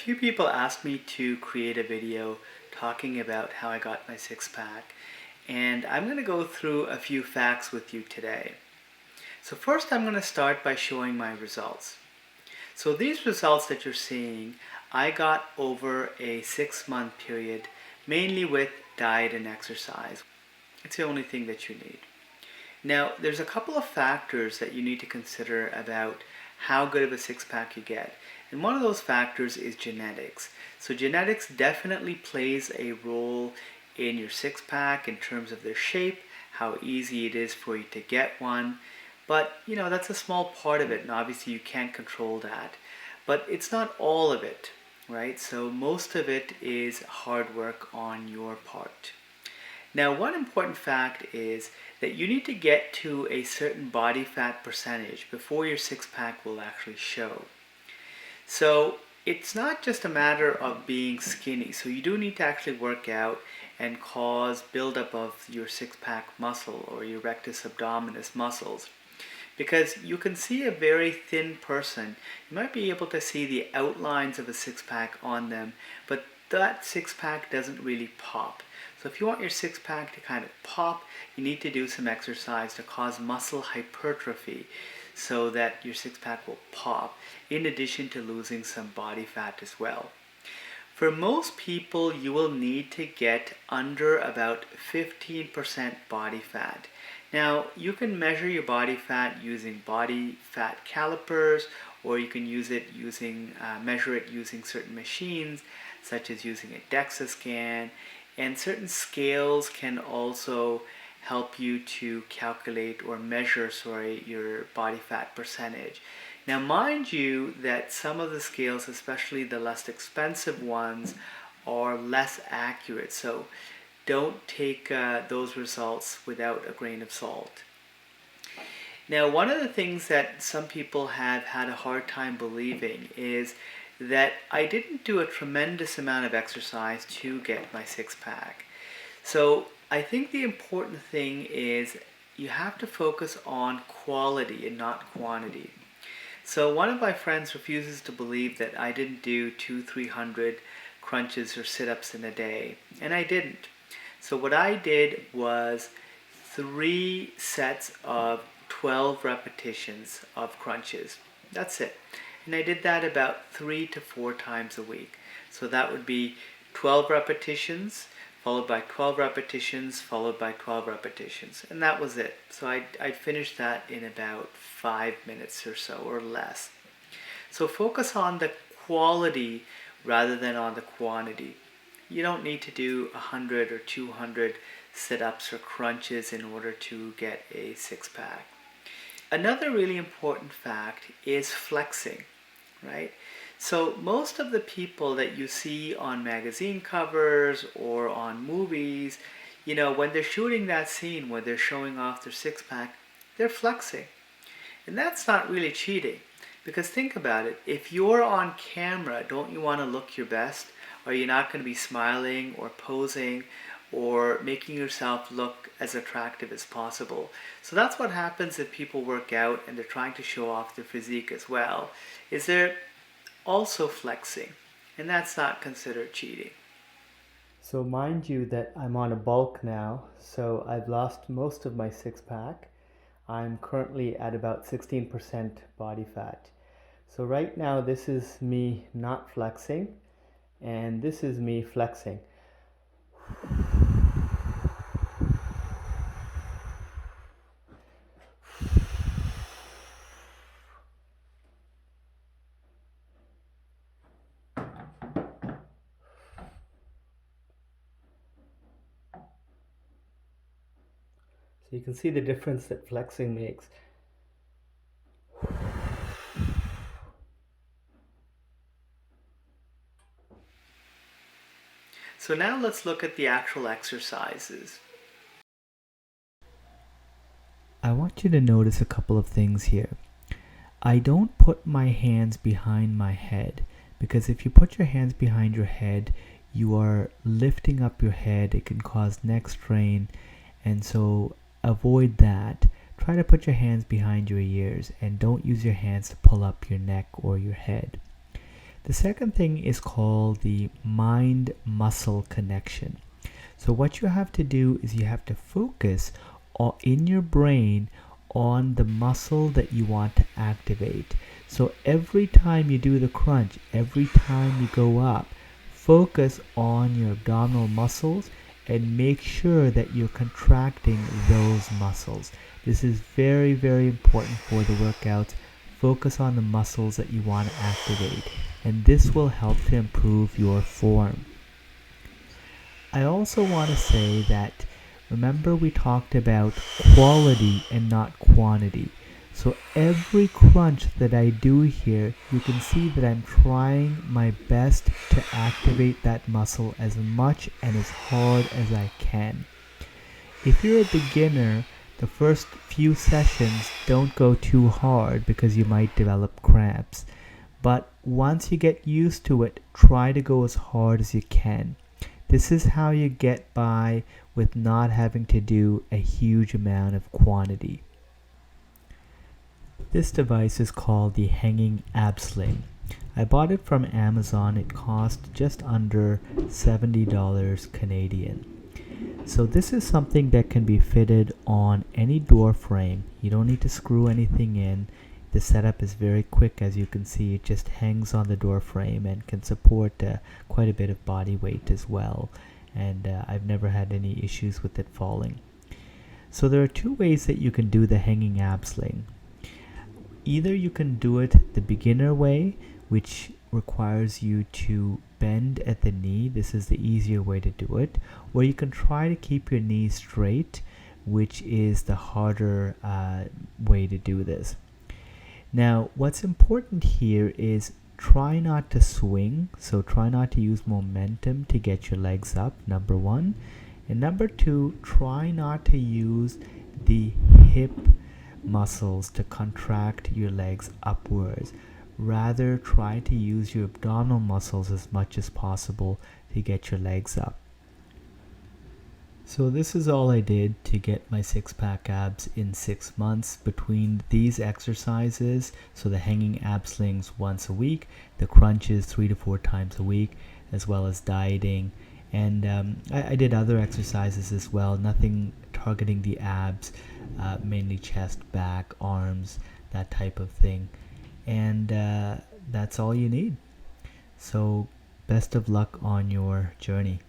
few people asked me to create a video talking about how I got my six-pack, and I'm going to go through a few facts with you today. So first I'm going to start by showing my results. So these results that you're seeing, I got over a 6-month period, mainly with diet and exercise. It's the only thing that you need. Now, there's a couple of factors that you need to consider about how good of a six-pack you get. And one of those factors is genetics. So genetics definitely plays a role in your six-pack in terms of their shape, how easy it is for you to get one. But, that's a small part of it, and obviously you can't control that. But it's not all of it, right? So most of it is hard work on your part. Now, one important fact is that you need to get to a certain body fat percentage before your six-pack will actually show. So it's not just a matter of being skinny. So you do need to actually work out and cause buildup of your six-pack muscle or your rectus abdominis muscles. Because you can see a very thin person, you might be able to see the outlines of a six-pack on them, but that six-pack doesn't really pop. So if you want your six-pack to kind of pop, you need to do some exercise to cause muscle hypertrophy so that your six-pack will pop, in addition to losing some body fat as well. For most people, you will need to get under about 15% body fat. Now, you can measure your body fat using body fat calipers, or you can measure it using certain machines, such as using a DEXA scan. And certain scales can also help you to calculate or measure, your body fat percentage. Now, mind you that some of the scales, especially the less expensive ones, are less accurate. So don't take those results without a grain of salt. Now, one of the things that some people have had a hard time believing is that I didn't do a tremendous amount of exercise to get my six-pack. So I think the important thing is you have to focus on quality and not quantity. So one of my friends refuses to believe that I didn't do 200-300 crunches or sit-ups in a day, and I didn't. So what I did was 3 sets of 12 repetitions of crunches. That's it. And I did that about 3 to 4 times a week. So that would be 12 repetitions, followed by 12 repetitions, followed by 12 repetitions. And that was it. So I finished that in about 5 minutes or so, or less. So focus on the quality rather than on the quantity. You don't need to do 100 or 200 sit-ups or crunches in order to get a six-pack. Another really important fact is flexing, right? So most of the people that you see on magazine covers or on movies, when they're shooting that scene where they're showing off their six-pack, they're flexing. And that's not really cheating. Because think about it, if you're on camera, don't you want to look your best? Are you not going to be smiling or posing or making yourself look as attractive as possible? So that's what happens if people work out and they're trying to show off their physique as well, is they're also flexing, and that's not considered cheating. So mind you that I'm on a bulk now, so I've lost most of my six-pack. I'm currently at about 16% body fat. So right now this is me not flexing, and this is me flexing. So you can see the difference that flexing makes. So now let's look at the actual exercises. I want you to notice a couple of things here. I don't put my hands behind my head, because if you put your hands behind your head, you are lifting up your head. It can cause neck strain, and so avoid that. Try to put your hands behind your ears and don't use your hands to pull up your neck or your head. The second thing is called the mind-muscle connection. So what you have to do is you have to focus in your brain on the muscle that you want to activate. So every time you do the crunch, every time you go up, focus on your abdominal muscles and make sure that you're contracting those muscles. This is very, very important for the workouts. Focus on the muscles that you want to activate, and this will help to improve your form. I also want to say that, remember we talked about quality and not quantity. So every crunch that I do here, you can see that I'm trying my best to activate that muscle as much and as hard as I can. If you're a beginner, the first few sessions don't go too hard because you might develop cramps. But once you get used to it, try to go as hard as you can. This is how you get by with not having to do a huge amount of quantity. This device is called the hanging ab sling. I bought it from Amazon. It cost just under $70 Canadian. So this is something that can be fitted on any door frame. You don't need to screw anything in. The setup is very quick, as you can see. It just hangs on the door frame and can support quite a bit of body weight as well. And I've never had any issues with it falling. So there are two ways that you can do the hanging ab sling. Either you can do it the beginner way, which requires you to bend at the knee. This is the easier way to do it. Or you can try to keep your knee straight, which is the harder way to do this. Now, what's important here is try not to swing. So try not to use momentum to get your legs up, number one. And number two, try not to use the hip muscles to contract your legs upwards. Rather, try to use your abdominal muscles as much as possible to get your legs up. So this is all I did to get my six-pack abs in 6 months between these exercises. So the hanging ab slings once a week, the crunches 3 to 4 times a week, as well as dieting. And I did other exercises as well, nothing targeting the abs, mainly chest, back, arms, that type of thing. And that's all you need. So best of luck on your journey.